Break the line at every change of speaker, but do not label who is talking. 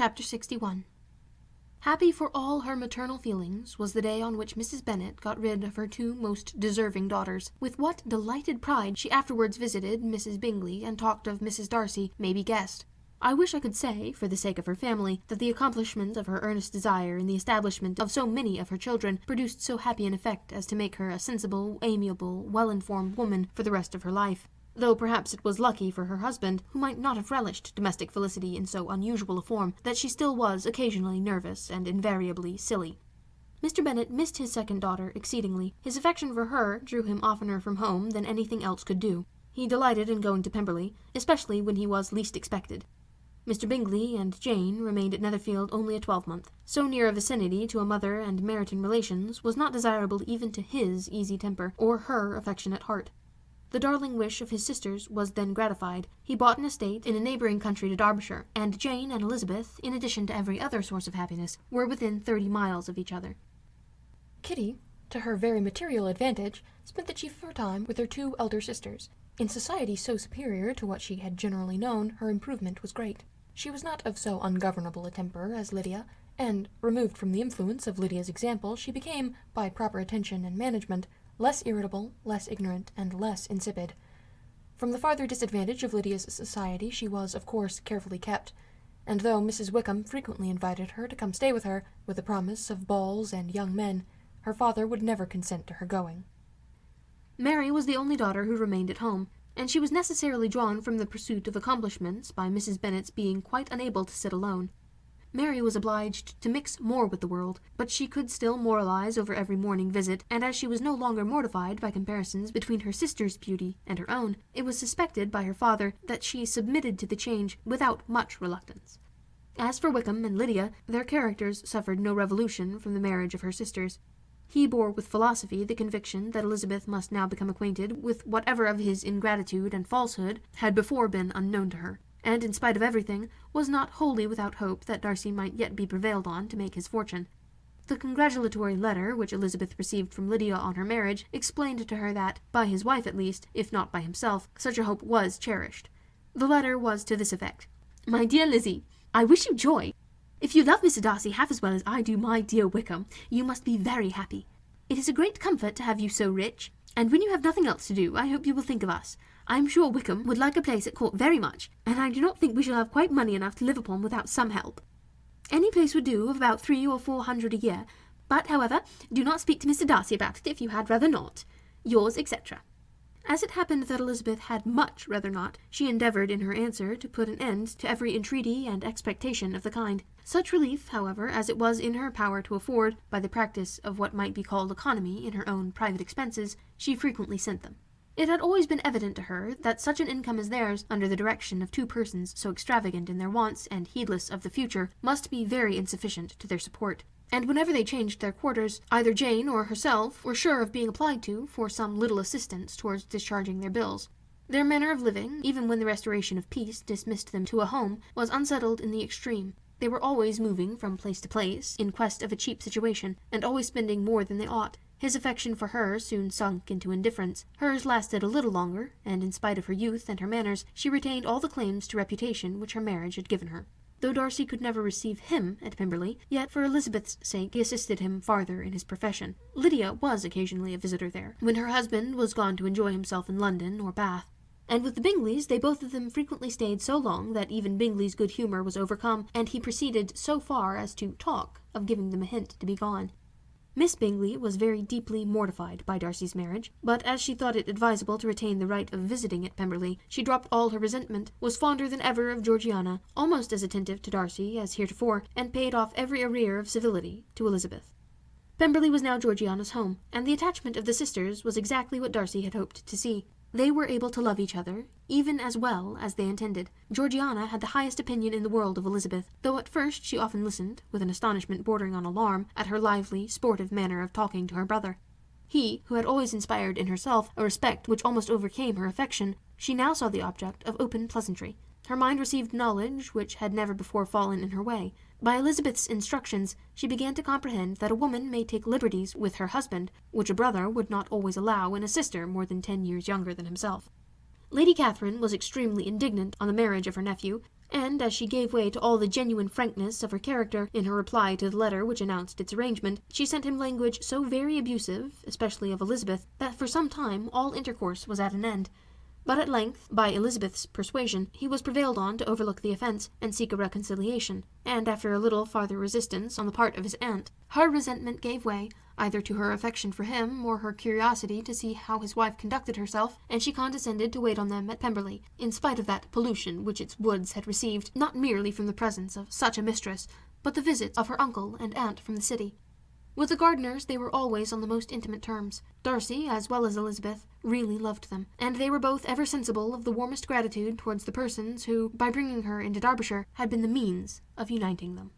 Chapter 61. Happy for all her maternal feelings was the day on which Mrs. Bennet got rid of her two most deserving daughters. With what delighted pride she afterwards visited Mrs. Bingley and talked of Mrs. Darcy may be guessed. I wish I could say, for the sake of her family, that the accomplishment of her earnest desire in the establishment of so many of her children produced so happy an effect as to make her a sensible, amiable, well-informed woman for the rest of her life. Though perhaps it was lucky for her husband, who might not have relished domestic felicity in so unusual a form, that she still was occasionally nervous and invariably silly. Mr. Bennet missed his second daughter exceedingly. His affection for her drew him oftener from home than anything else could do. He delighted in going to Pemberley, especially when he was least expected. Mr. Bingley and Jane remained at Netherfield only a twelvemonth. So near a vicinity to a mother and Meryton relations was not desirable even to his easy temper or her affectionate heart. The darling wish of his sisters was then gratified. He bought an estate in a neighbouring country to Derbyshire, and Jane and Elizabeth, in addition to every other source of happiness, were within 30 miles of each other. Kitty, to her very material advantage, spent the chief of her time with her two elder sisters. In society so superior to what she had generally known, her improvement was great. She was not of so ungovernable a temper as Lydia, and, removed from the influence of Lydia's example, she became, by proper attention and management, less irritable, less ignorant, and less insipid. From the farther disadvantage of Lydia's society she was, of course, carefully kept, and though Mrs. Wickham frequently invited her to come stay with her, with the promise of balls and young men, her father would never consent to her going. Mary was the only daughter who remained at home, and she was necessarily drawn from the pursuit of accomplishments by Mrs. Bennet's being quite unable to sit alone. Mary was obliged to mix more with the world, but she could still moralize over every morning visit, and as she was no longer mortified by comparisons between her sister's beauty and her own, it was suspected by her father that she submitted to the change without much reluctance. As for Wickham and Lydia, their characters suffered no revolution from the marriage of her sisters. He bore with philosophy the conviction that Elizabeth must now become acquainted with whatever of his ingratitude and falsehood had before been unknown to her, and, in spite of everything, was not wholly without hope that Darcy might yet be prevailed on to make his fortune. The congratulatory letter which Elizabeth received from Lydia on her marriage explained to her that, by his wife at least, if not by himself, such a hope was cherished. The letter was to this effect: "My dear Lizzie, I wish you joy. If you love Mr. Darcy half as well as I do my dear Wickham, you must be very happy. It is a great comfort to have you so rich, and when you have nothing else to do, I hope you will think of us. I am sure Wickham would like a place at court very much, and I do not think we shall have quite money enough to live upon without some help. Any place would do of about 300 or 400 a year, but, however, do not speak to Mr. Darcy about it if you had rather not. Yours, etc." As it happened that Elizabeth had much rather not, she endeavoured in her answer to put an end to every entreaty and expectation of the kind. Such relief, however, as it was in her power to afford, by the practice of what might be called economy in her own private expenses, she frequently sent them. It had always been evident to her that such an income as theirs, under the direction of two persons so extravagant in their wants and heedless of the future, must be very insufficient to their support, and whenever they changed their quarters, either Jane or herself were sure of being applied to for some little assistance towards discharging their bills. Their manner of living, even when the restoration of peace dismissed them to a home, was unsettled in the extreme. They were always moving from place to place in quest of a cheap situation, and always spending more than they ought. His affection for her soon sunk into indifference. Hers lasted a little longer, and in spite of her youth and her manners, she retained all the claims to reputation which her marriage had given her. Though Darcy could never receive him at Pemberley, yet for Elizabeth's sake he assisted him farther in his profession. Lydia was occasionally a visitor there, when her husband was gone to enjoy himself in London or Bath. And with the Bingleys, they both of them frequently stayed so long that even Bingley's good humour was overcome, and he proceeded so far as to talk of giving them a hint to be gone. Miss Bingley was very deeply mortified by Darcy's marriage, but as she thought it advisable to retain the right of visiting at Pemberley, she dropped all her resentment, was fonder than ever of Georgiana, almost as attentive to Darcy as heretofore, and paid off every arrear of civility to Elizabeth. Pemberley was now Georgiana's home, and the attachment of the sisters was exactly what Darcy had hoped to see. They were able to love each other, even as well as they intended. Georgiana had the highest opinion in the world of Elizabeth, though at first she often listened, with an astonishment bordering on alarm, at her lively, sportive manner of talking to her brother. He, who had always inspired in herself a respect which almost overcame her affection, she now saw the object of open pleasantry. Her mind received knowledge which had never before fallen in her way. By Elizabeth's instructions, she began to comprehend that a woman may take liberties with her husband, which a brother would not always allow in a sister more than 10 years younger than himself. Lady Catherine was extremely indignant on the marriage of her nephew, and as she gave way to all the genuine frankness of her character in her reply to the letter which announced its arrangement, she sent him language so very abusive, especially of Elizabeth, that for some time all intercourse was at an end. But at length, by Elizabeth's persuasion, he was prevailed on to overlook the offence and seek a reconciliation, and after a little farther resistance on the part of his aunt, her resentment gave way, either to her affection for him or her curiosity to see how his wife conducted herself, and she condescended to wait on them at Pemberley, in spite of that pollution which its woods had received, not merely from the presence of such a mistress, but the visits of her uncle and aunt from the city. With the Gardiners they were always on the most intimate terms. Darcy, as well as Elizabeth, really loved them, and they were both ever sensible of the warmest gratitude towards the persons who, by bringing her into Derbyshire, had been the means of uniting them.